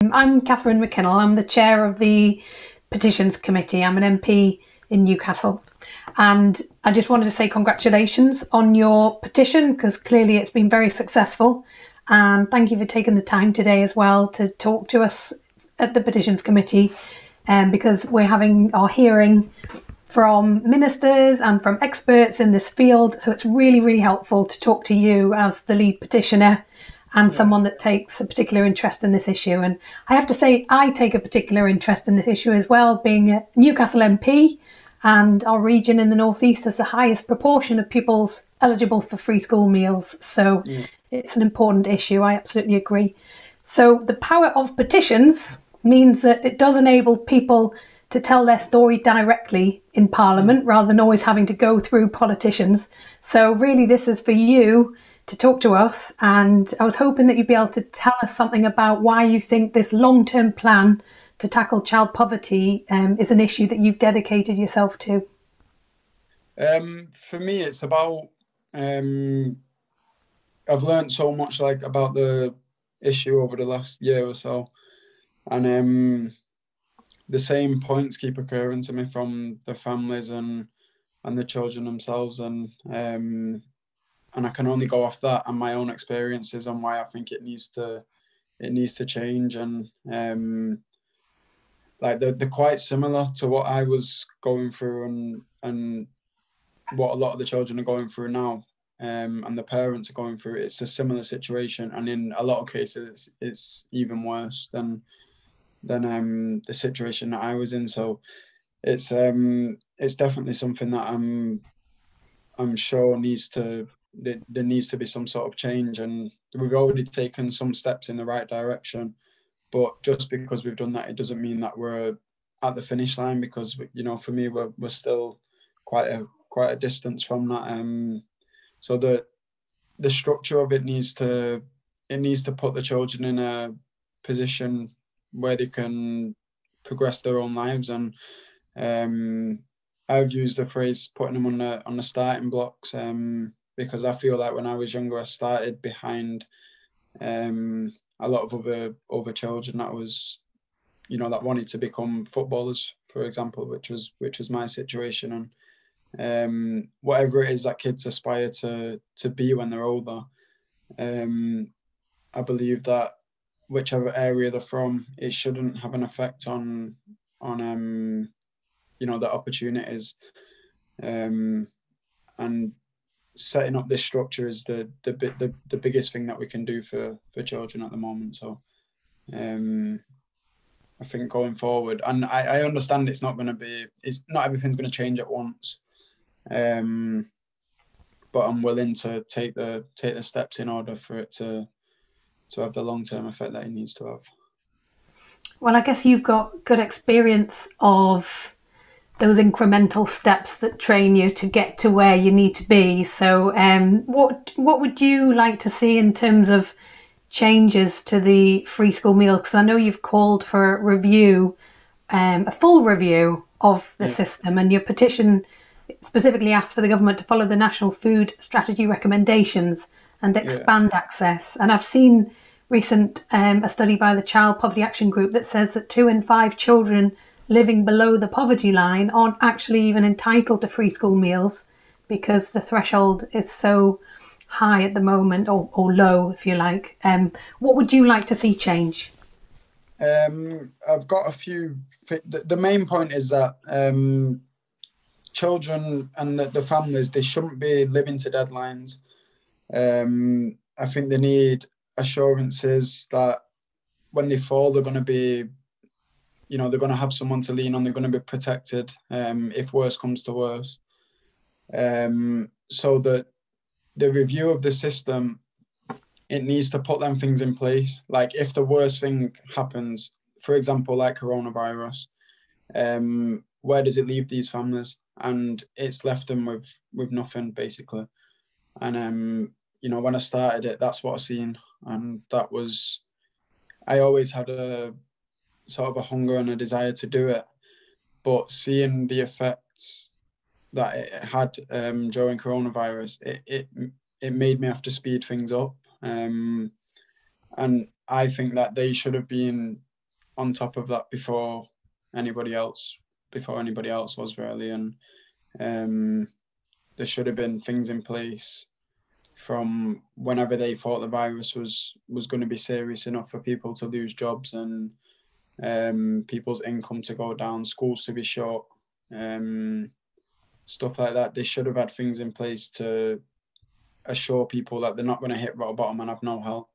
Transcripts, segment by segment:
I'm Catherine McKinnell. I'm the chair of the Petitions Committee. I'm an MP in Newcastle. And I just wanted to say congratulations on your petition, because clearly it's been very successful. And thank you for taking the time today as well to talk to us at the Petitions Committee, because we're having our hearing from ministers and from experts in this field. So it's really, really helpful to talk to you as the lead petitioner and someone that takes a particular interest in this issue. And I have to say, I take a particular interest in this issue as well, being a Newcastle MP, and our region in the northeast has the highest proportion of pupils eligible for free school meals. So it's an important issue. I absolutely agree. So the power of petitions means that it does enable people to tell their story directly in Parliament rather than always having to go through politicians. So really this is for you to talk to us, and I was hoping that you'd be able to tell us something about why you think this long-term plan to tackle child poverty is an issue that you've dedicated yourself to. For me, it's about I've learned so much about the issue over the last year or so, and the same points keep occurring to me from the families and the children themselves, and I can only go off that and my own experiences on why I think it needs to change. And they're quite similar to what I was going through and what a lot of the children are going through now, and the parents are going through. It's a similar situation, and in a lot of cases it's even worse than the situation that I was in. So it's definitely something that I'm sure there needs to be some sort of change, and we've already taken some steps in the right direction. But just because we've done that, it doesn't mean that we're at the finish line, because for me we're still quite a distance from that. So the structure of it needs to put the children in a position where they can progress their own lives. And I would use the phrase putting them on the starting blocks, because I feel like when I was younger, I started behind a lot of other children that was, that wanted to become footballers, for example, which was my situation. And whatever it is that kids aspire to be when they're older, I believe that whichever area they're from, it shouldn't have an effect on the opportunities. And setting up this structure is the biggest thing that we can do for children at the moment. So I think going forward, and I understand it's not everything's going to change at once, but I'm willing to take the steps in order for it to have the long-term effect that it needs to have. Well, I guess you've got good experience of those incremental steps that train you to get to where you need to be. So what would you like to see in terms of changes to the free school meal? Because I know you've called for a review, a full review of the system, and your petition specifically asks for the government to follow the National Food Strategy recommendations and expand access. And I've seen a study by the Child Poverty Action Group that says that 2 in 5 children living below the poverty line aren't actually even entitled to free school meals, because the threshold is so high at the moment, or low, if you like. What would you like to see change? I've got a few. The main point is that children and the families, they shouldn't be living to deadlines. I think they need assurances that when they fall, they're going to be, they're going to have someone to lean on. They're going to be protected if worse comes to worse. So that the review of the system, it needs to put them things in place. Like if the worst thing happens, for example, like coronavirus, where does it leave these families? And it's left them with nothing, basically. And when I started it, that's what I seen, and that was, I always had a sort of a hunger and a desire to do it, but seeing the effects that it had during coronavirus, it made me have to speed things up. And I think that they should have been on top of that before anybody else was really, and there should have been things in place from whenever they thought the virus was going to be serious enough for people to lose jobs and people's income to go down, schools to be shut, stuff like that. They should have had things in place to assure people that they're not going to hit rock bottom and have no help,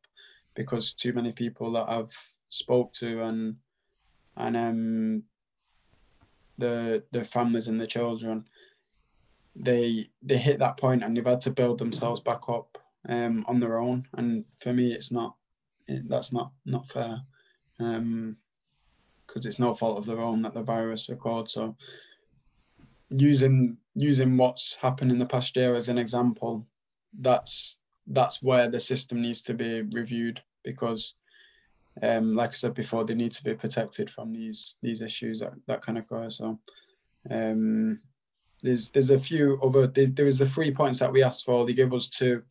because too many people that I've spoke to and the families and the children, they hit that point and they've had to build themselves back up on their own. And for me, that's not fair, because it's no fault of their own that the virus occurred. So using what's happened in the past year as an example, that's where the system needs to be reviewed, because like I said before, they need to be protected from these issues that can occur. So there's a few other, there was the 3 points that we asked for, they give us 2,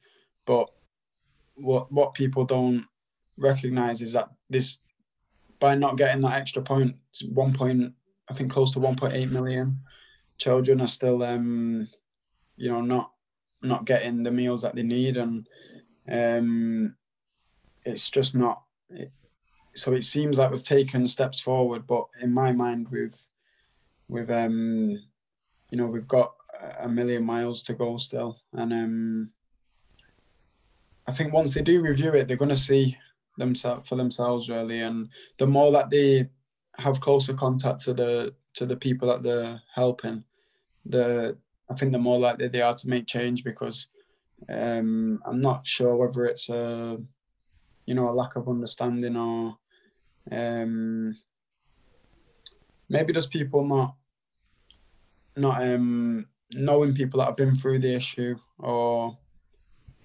but what people don't recognize is that this, by not getting that extra point, I think close to 1.8 million children are still not getting the meals that they need, and it's just not so it seems like we've taken steps forward, but in my mind we've got a million miles to go still. And I think once they do review it, they're going to see themselves really, and the more that they have closer contact to the people that they're helping, I think the more likely they are to make change, because I'm not sure whether it's a lack of understanding, or maybe just people not knowing people that have been through the issue, or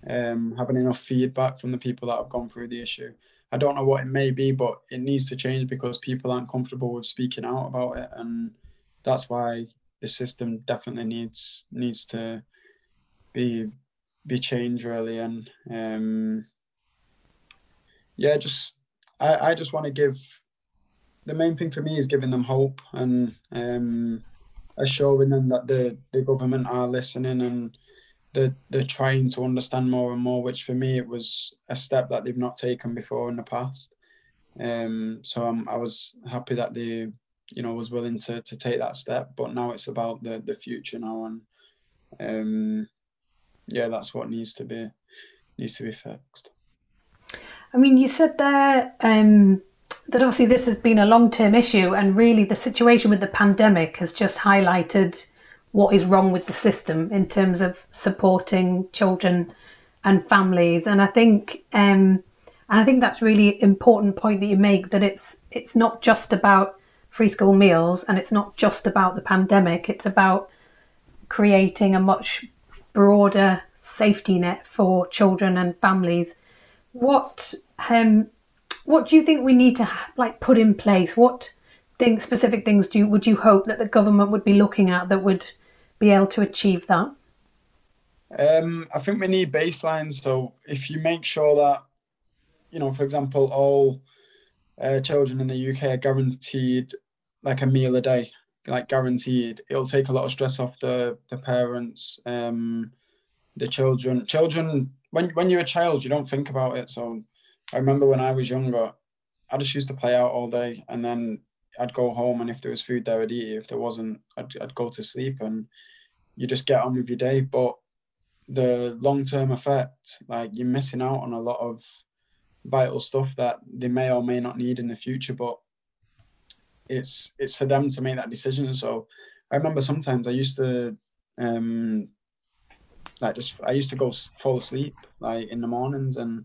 having enough feedback from the people that have gone through the issue. I don't know what it may be, but it needs to change because people aren't comfortable with speaking out about it, and that's why the system definitely needs to be changed really. And I just want to give, the main thing for me is giving them hope, and assuring them that the government are listening, and they're trying to understand more and more, which for me it was a step that they've not taken before in the past. So I was happy that they was willing to take that step, but now it's about the future now, and that's what needs to be fixed. I mean, you said there that obviously this has been a long-term issue, and really the situation with the pandemic has just highlighted what is wrong with the system in terms of supporting children and families. And I think that's really important point that you make, that it's not just about free school meals, and it's not just about the pandemic. It's about creating a much broader safety net for children and families. What do you think we need to put in place? What specific things would you hope that the government would be looking at that would be able to achieve that? I think we need baselines. So if you make sure that, for example, all children in the UK are guaranteed a meal a day, guaranteed, it'll take a lot of stress off the parents, the children. When you're a child, you don't think about it. So I remember when I was younger, I just used to play out all day, and then I'd go home, and if there was food there, I'd eat it. If there wasn't, I'd go to sleep, and you just get on with your day. But the long-term effect, you're missing out on a lot of vital stuff that they may or may not need in the future, but it's for them to make that decision. So I remember sometimes I used to I used to go fall asleep in the mornings, and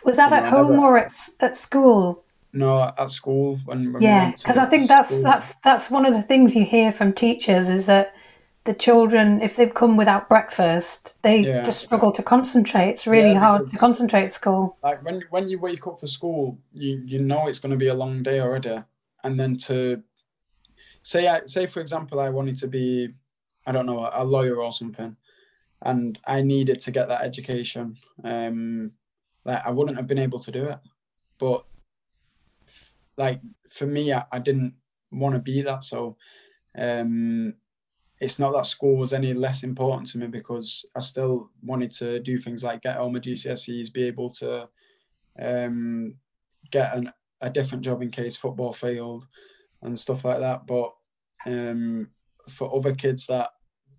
was that at home or at school? No, at school when because I think that's one of the things you hear from teachers, is that the children, if they've come without breakfast, they just struggle to concentrate. It's really hard to concentrate at school. When you wake up for school, you know it's going to be a long day already, and then to say for example I wanted to be, I don't know, a lawyer or something, and I needed to get that education, I wouldn't have been able to do it. But like for me, I didn't want to be that. So it's not that school was any less important to me, because I still wanted to do things like get all my GCSEs, be able to get a different job in case football failed and stuff like that. But for other kids that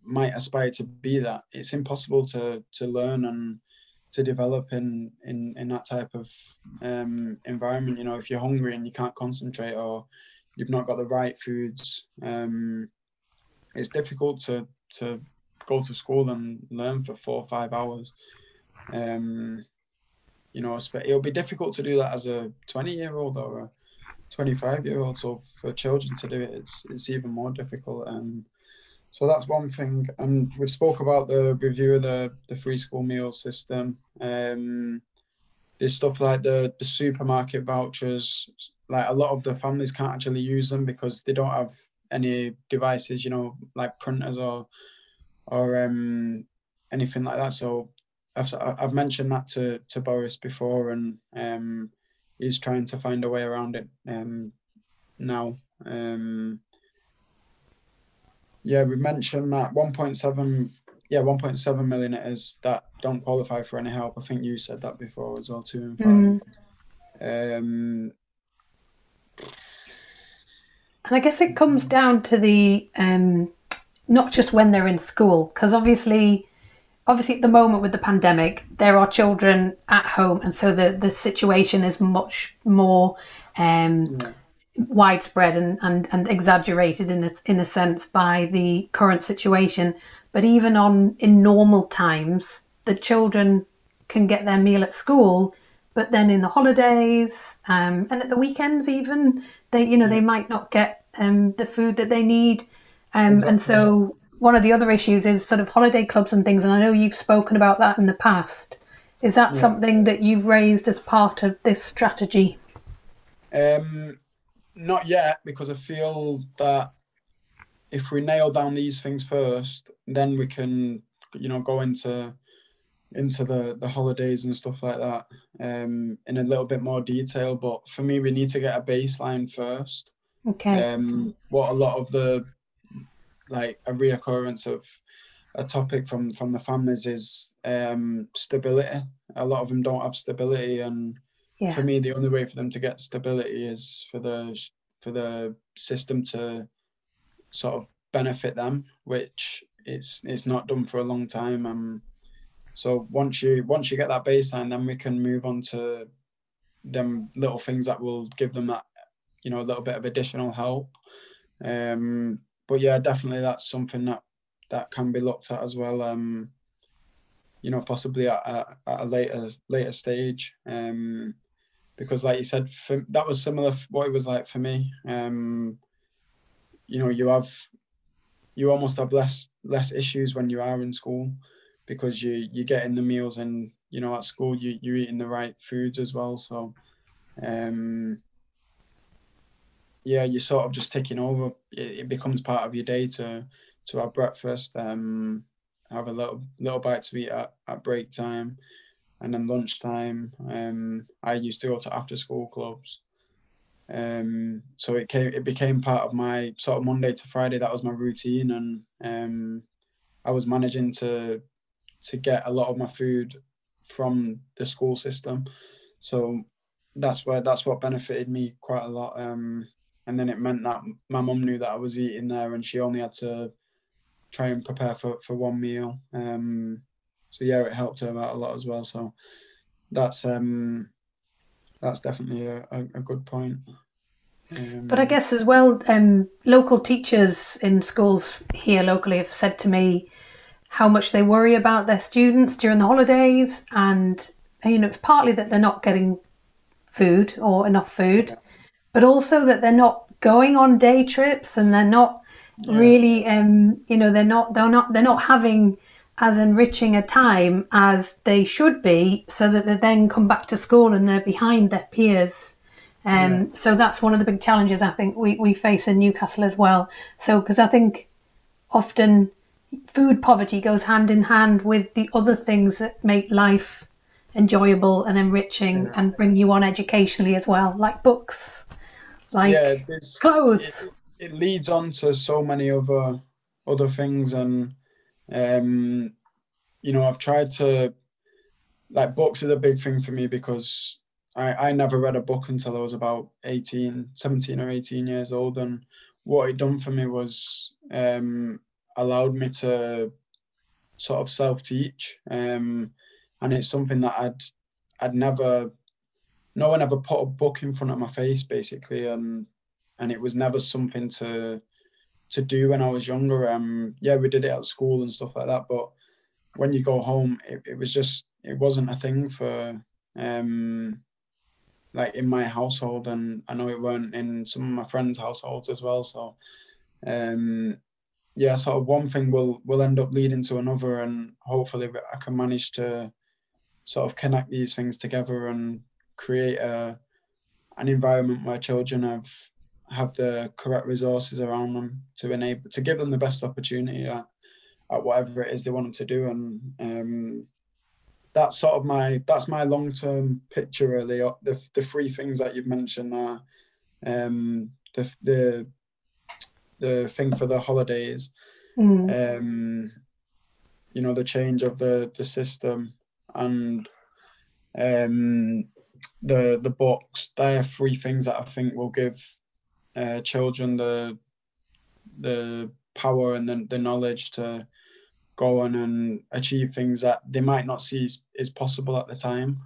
might aspire to be that, it's impossible to learn and to develop in that type of environment. You know, if you're hungry and you can't concentrate, or you've not got the right foods, it's difficult to go to school and learn for 4 or 5 hours. You know, it'll be difficult to do that as a 20-year-old or a 25-year-old. So for children to do it, it's even more difficult. So that's one thing. And we spoke about the review of the free school meal system. There's stuff like the supermarket vouchers. Like a lot of the families can't actually use them because they don't have any devices, you know, like printers or anything like that. So I've mentioned that to Boris before, and he's trying to find a way around it now. Yeah, we mentioned that 1.7 million it is that don't qualify for any help. I think you said that before as well, 2 and 5. And I guess it comes down to the not just when they're in school, because obviously at the moment with the pandemic, there are children at home, and so the situation is much more widespread and exaggerated in a sense by the current situation. But even in normal times, the children can get their meal at school, but then in the holidays and at the weekends even, they might not get the food that they need. Exactly. And so one of the other issues is sort of holiday clubs and things, and I know you've spoken about that in the past. Is that something that you've raised as part of this strategy? Not yet, because I feel that if we nail down these things first, then we can, go into the holidays and stuff like that in a little bit more detail. But for me, we need to get a baseline first. Okay. What a lot of a reoccurrence of a topic from the families is stability. A lot of them don't have stability, and for me, the only way for them to get stability is for the system to sort of benefit them, which it's not done for a long time. So once you get that baseline, then we can move on to them little things that will give them that, a little bit of additional help. But yeah, definitely that's something that can be looked at as well. Possibly at a later stage. Because like you said, that was similar what it was like for me. You almost have less issues when you are in school, because you get in the meals, and at school you're eating the right foods as well. So you're sort of just taking over. It becomes part of your day to have breakfast, have a little bite to eat at break time, and then lunchtime. I used to go to after school clubs. So it became part of my sort of Monday to Friday. That was my routine, and I was managing to get a lot of my food from the school system. So that's what benefited me quite a lot. And then it meant that my mum knew that I was eating there, and she only had to try and prepare for one meal. So yeah, it helped her out a lot as well. So that's definitely a good point. But I guess as well, local teachers in schools here locally have said to me how much they worry about their students during the holidays, and it's partly that they're not getting food or enough food, but also that they're not going on day trips, and they're not really they're not having as enriching a time as they should be, so that they then come back to school and they're behind their peers. So that's one of the big challenges I think we face in Newcastle as well. So because I think often food poverty goes hand in hand with the other things that make life enjoyable and enriching and bring you on educationally as well, like books yeah, like clothes. it leads on to so many other things, and I've tried to, like, books is a big thing for me because I never read a book until I was about 17 or 18 years old. And what it done for me was allowed me to sort of self-teach. And it's something that I'd never, no one ever put a book in front of my face, basically. And it was never something to do when I was younger. Yeah, we did it at school and stuff like that, but when you go home, it wasn't a thing for like in my household, and I know it weren't in some of my friends' households as well. So yeah, sort of one thing will end up leading to another, and hopefully I can manage to sort of connect these things together and create an environment where children have the correct resources around them to enable to give them the best opportunity at whatever it is they want them to do. And that's sort of my long-term picture, really. The three things that you've mentioned are the thing for the holidays, the change of the system, and the books. They are three things that I think will give children the power and the knowledge to go on and achieve things that they might not see is possible at the time.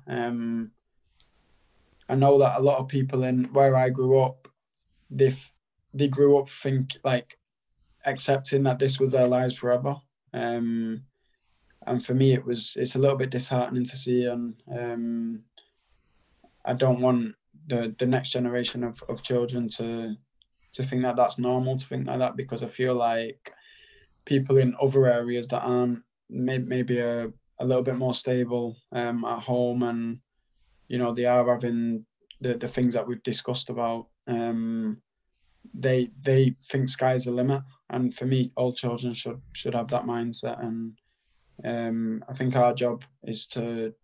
I know that a lot of people in where I grew up, they grew up accepting that this was their lives forever. And for me, it's a little bit disheartening to see. And I don't want the next generation of children to think that that's normal, to think like that, because I feel like people in other areas that aren't maybe a little bit more stable at home, and they are having the things that we've discussed about, they think sky's the limit. And for me, all children should have that mindset. And I think our job is to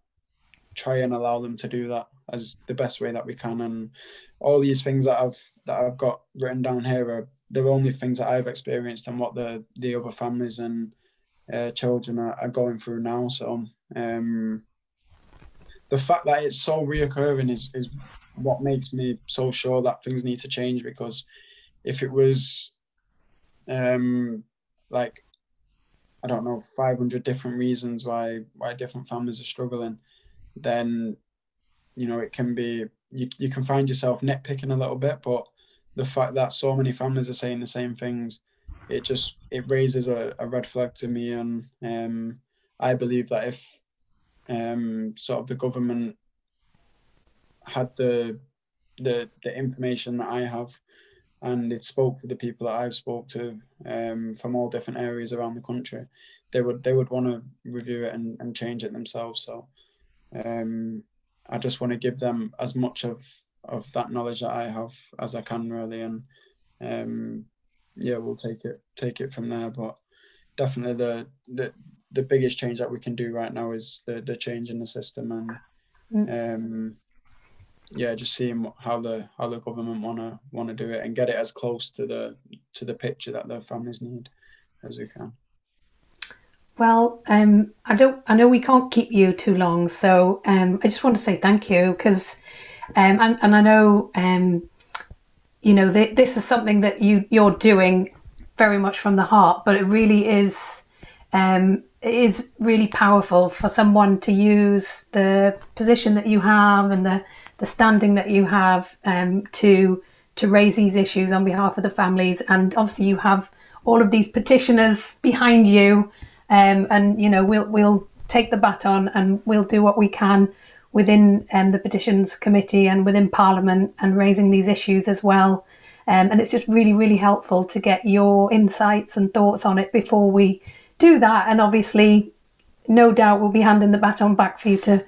try and allow them to do that as the best way that we can. And all these things that I've got written down here are the only things that I've experienced and what the other families and children are going through now. So the fact that it's so reoccurring is what makes me so sure that things need to change. Because if it was like, I don't know, 500 different reasons why different families are struggling, then it can be, you can find yourself nitpicking a little bit. But the fact that so many families are saying the same things, it raises a red flag to me. And I believe that if sort of the government had the information that I have, and it spoke to the people that I've spoke to from all different areas around the country, they would want to review it and change it themselves. So I just want to give them as much of that knowledge that I have as I can, really. And yeah, we'll take it from there. But definitely the biggest change that we can do right now is the change in the system. And yeah, just seeing how the government want to do it and get it as close to the picture that the families need as we can. Well, I know we can't keep you too long, so I just want to say thank you, because and I know this is something that you're doing very much from the heart, but it really is it is really powerful for someone to use the position that you have and the standing that you have to raise these issues on behalf of the families. And obviously you have all of these petitioners behind you, and we'll take the baton and we'll do what we can within the Petitions Committee and within Parliament, and raising these issues as well. And it's just really, really helpful to get your insights and thoughts on it before we do that. And obviously, no doubt we'll be handing the baton back for you to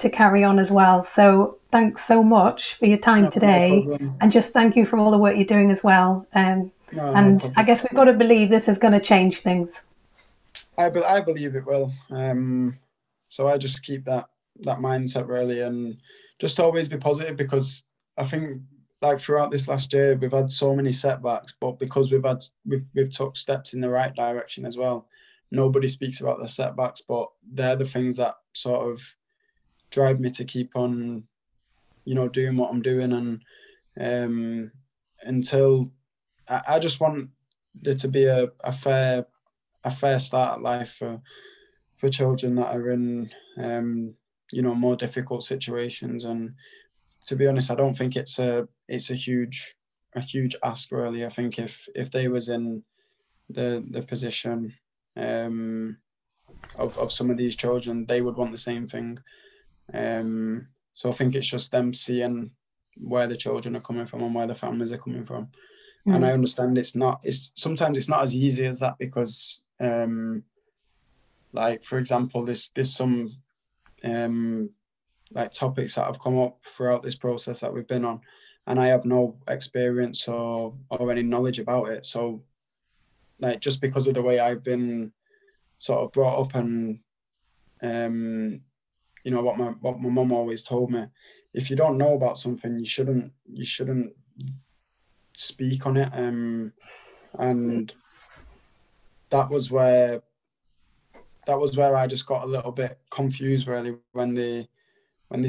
carry on as well. So thanks so much for your time today, and just thank you for all the work you're doing as well. And I guess we've got to believe this is going to change things. I believe it will. So I just keep that mindset, really, and just always be positive, because I think like throughout this last year, we've had so many setbacks, but because we've took steps in the right direction as well. Nobody speaks about the setbacks, but they're the things that sort of drive me to keep on, doing what I'm doing. And until I just want there to be a fair start at life for children that are in more difficult situations. And to be honest, I don't think it's a huge ask really. I think if they was in the position of some of these children, they would want the same thing. So I think it's just them seeing where the children are coming from and where the families are coming from. And I understand sometimes it's not as easy as that, because like, for example, there's some like topics that have come up throughout this process that we've been on, and I have no experience or any knowledge about it. So like, just because of the way I've been sort of brought up, and what my mum always told me, if you don't know about something, you shouldn't speak on it. And that was where I just got a little bit confused really, when they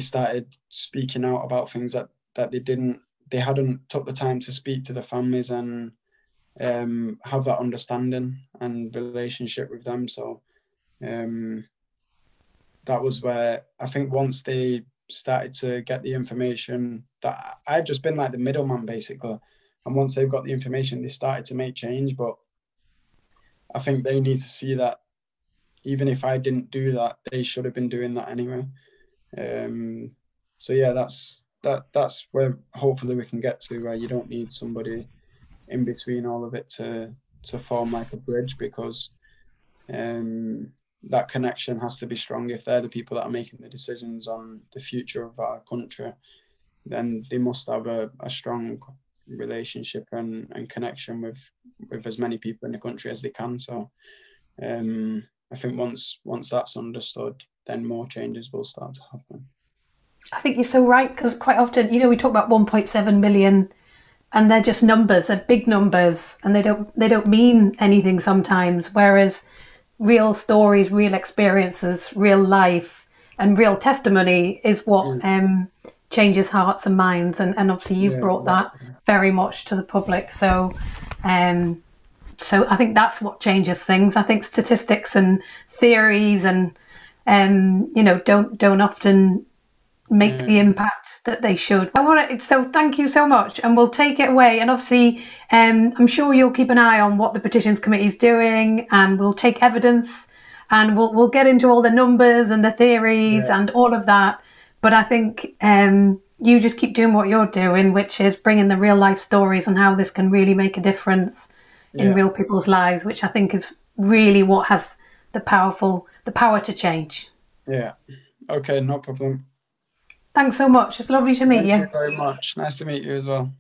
started speaking out about things that they hadn't took the time to speak to the families and have that understanding and relationship with them. So that was where I think once they started to get the information, that I've just been like the middleman basically, and once they've got the information, they started to make change. But I think they need to see that even if I didn't do that, they should have been doing that anyway. So yeah, that's where hopefully we can get to, where you don't need somebody in between all of it to form like a bridge, because that connection has to be strong. If they're the people that are making the decisions on the future of our country, then they must have a strong relationship and connection with as many people in the country as they can. So I think once that's understood, then more changes will start to happen. I think you're so right, because quite often, we talk about 1.7 million and they're just numbers, they're big numbers, and they don't mean anything sometimes. Whereas real stories, real experiences, real life and real testimony is what changes hearts and minds. And obviously you've brought that very much to the public. So I think that's what changes things. I think statistics and theories and don't often make the impact that they should. So thank you so much, and we'll take it away. And obviously, I'm sure you'll keep an eye on what the Petitions Committee is doing, and we'll take evidence, and we'll get into all the numbers and the theories and all of that. But I think you just keep doing what you're doing, which is bringing the real life stories and how this can really make a difference in real people's lives, which I think is really what has the power to change. Yeah. Okay, no problem. Thanks so much. It's lovely to meet you. Thank you very much. Nice to meet you as well.